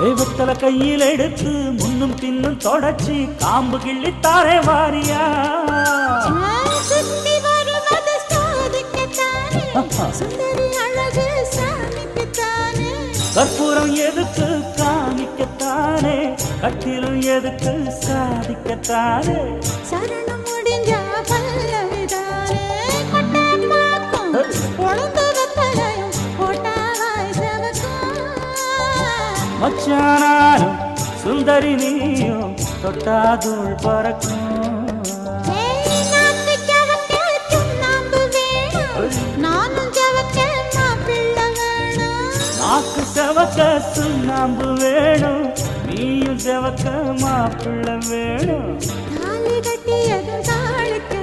தெய்வத்தல கையில் எடுத்து முன்னும் பின்னும் தொடச்சி காம்பு கிள்ளித்தாரே வாரியா சுத்தி வருவது சாதிக்கத்தானே சுந்தரி அழகு சாமிக்குத்தானே கற்பூரம் எதுக்கு காமிக்கத்தானே கட்டிலும் எதுக்கு சாதிக்கத்தானே சரணம் முடிஞ்சா பல்லவிதானே கொட்டை பாக்கும் பொழுது வெத்தலையும் போட்டாவாய் செவக்கும் மச்சானாரும் சுந்தரி நீயும் தொட்டாதூள் பறக்கும் நாக்கு ஜவக்க சுண்ணாம்பு வேணும் நானும் ஜவக்க மாப்பிள்ளை வேணும் நாக்கு செவக்க சுண்ணாம்பு வேணும் நீயும் செவக்க மாப்பிள்ளை வேணும் தாலி கட்டியதும் தாளுக்கு